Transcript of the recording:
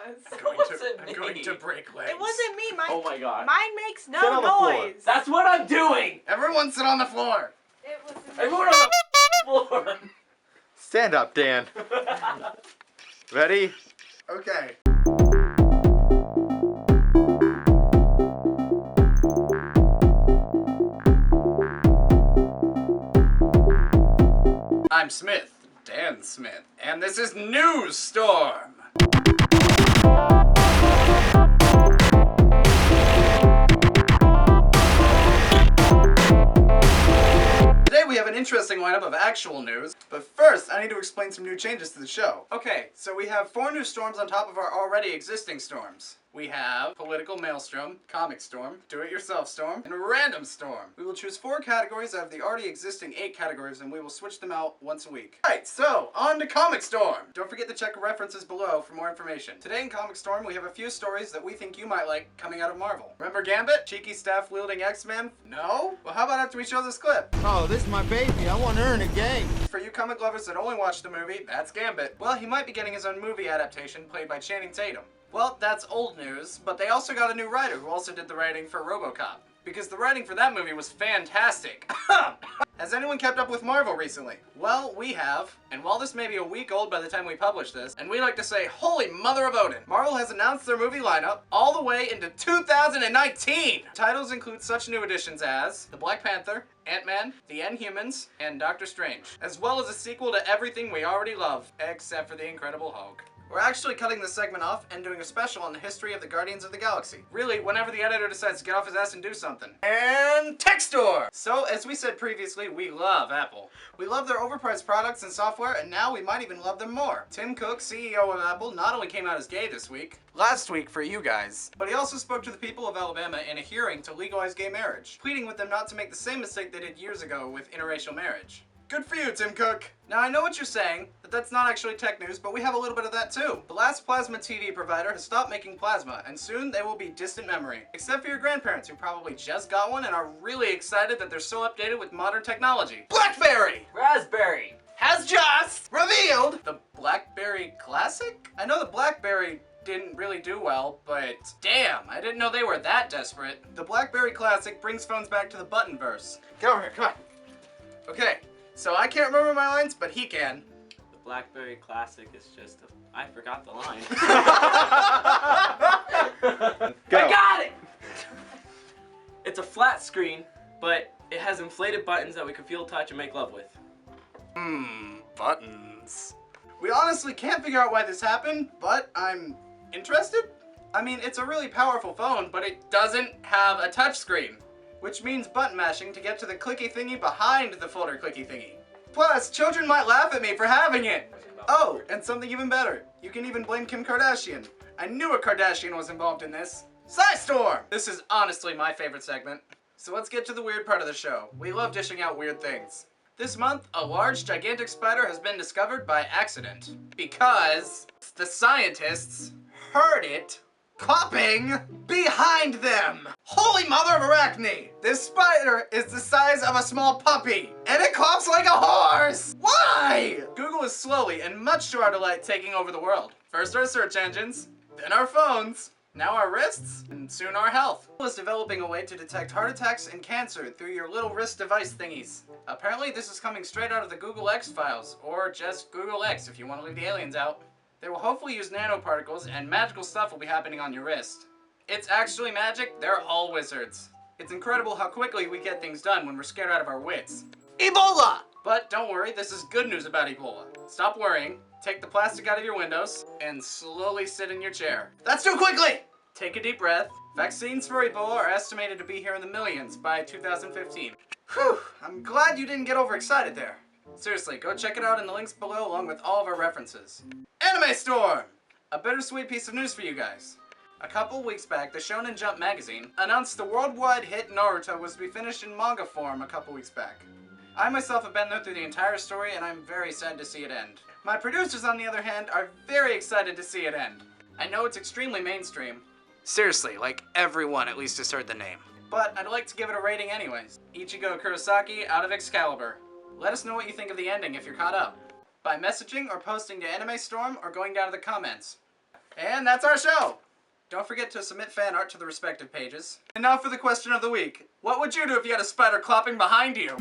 I'm going to break legs. It wasn't me. Oh my god. Mine makes no Sit on the floor. noise. That's what I'm doing! Everyone sit on the floor. It wasn't Everyone on the floor! Stand up, Dan. Ready? Okay. I'm Smith, Dan Smith, and this is News Storm. Today we have an interesting lineup of actual news, but first I need to explain some new changes to the show. Okay, so we have 4 new storms on top of our already existing storms. We have Political Maelstrom, Comic Storm, Do-It-Yourself Storm, and Random Storm. We will choose 4 categories out of the already existing 8 categories, and we will switch them out once a week. Alright, so on to Comic Storm! Don't forget to check references below for more information. Today in Comic Storm we have a few stories that we think you might like coming out of Marvel. Remember Gambit? Cheeky staff-wielding X-Men? No? Well, how about after we show this clip? Oh, this is my baby. I want to earn a game. For you comic lovers that only watch the movie, that's Gambit. Well, he might be getting his own movie adaptation played by Channing Tatum. Well, that's old news, but they also got a new writer who also did the writing for RoboCop. Because the writing for that movie was fantastic. Has anyone kept up with Marvel recently? Well, we have, and while this may be a week old by the time we publish this, and we like to say, holy mother of Odin, Marvel has announced their movie lineup all the way into 2019! Titles include such new additions as The Black Panther, Ant-Man, The Inhumans, and Doctor Strange, as well as a sequel to everything we already love, except for The Incredible Hulk. We're actually cutting this segment off and doing a special on the history of the Guardians of the Galaxy. Really, whenever the editor decides to get off his ass and do something. And Tech Store! So, as we said previously, we love Apple. We love their overpriced products and software, and now we might even love them more. Tim Cook, CEO of Apple, not only came out as gay this week, last week for you guys, but he also spoke to the people of Alabama in a hearing to legalize gay marriage, pleading with them not to make the same mistake they did years ago with interracial marriage. Good for you, Tim Cook! Now I know what you're saying, that that's not actually tech news, but we have a little bit of that too. The last plasma TV provider has stopped making plasma, and soon they will be distant memory. Except for your grandparents who probably just got one and are really excited that they're so updated with modern technology. Blackberry! Raspberry! Has just revealed the Blackberry Classic? I know the Blackberry didn't really do well, but damn, I didn't know they were that desperate. The Blackberry Classic brings phones back to the buttonverse. Get over here, come on. Okay. So I can't remember my lines, but he can. The Blackberry Classic is just I forgot the line. Go. I got it! It's a flat screen, but it has inflated buttons that we can feel, touch, and make love with. Buttons. We honestly can't figure out why this happened, but I'm interested. I mean, it's a really powerful phone, but it doesn't have a touchscreen. Which means button mashing to get to the clicky thingy behind the folder clicky thingy. Plus, children might laugh at me for having it. Oh, and something even better. You can even blame Kim Kardashian. I knew a Kardashian was involved in this. Storm! This is honestly my favorite segment. So let's get to the weird part of the show. We love dishing out weird things. This month, a large, gigantic spider has been discovered by accident. Because the scientists heard it clopping behind them! Holy mother of Arachne! This spider is the size of a small puppy, and it clops like a horse! Why? Google is slowly, and much to our delight, taking over the world. First our search engines, then our phones, now our wrists, and soon our health. Google is developing a way to detect heart attacks and cancer through your little wrist device thingies. Apparently this is coming straight out of the Google X files, or just Google X if you want to leave the aliens out. They will hopefully use nanoparticles, and magical stuff will be happening on your wrist. It's actually magic, they're all wizards. It's incredible how quickly we get things done when we're scared out of our wits. Ebola! But don't worry, this is good news about Ebola. Stop worrying, take the plastic out of your windows, and slowly sit in your chair. That's too quickly! Take a deep breath. Vaccines for Ebola are estimated to be here in the millions by 2015. Whew, I'm glad you didn't get overexcited there. Seriously, go check it out in the links below along with all of our references. Anime Storm! A bittersweet piece of news for you guys. A couple weeks back, the Shonen Jump magazine announced the worldwide hit Naruto was to be finished in manga form a couple weeks back. I myself have been there through the entire story and I'm very sad to see it end. My producers, on the other hand, are very excited to see it end. I know it's extremely mainstream. Seriously, like everyone at least has heard the name. But I'd like to give it a rating anyways. Ichigo Kurosaki out of Excalibur. Let us know what you think of the ending if you're caught up. By messaging or posting to Anime Storm or going down to the comments. And that's our show. Don't forget to submit fan art to the respective pages. And now for the question of the week. What would you do if you had a spider clopping behind you?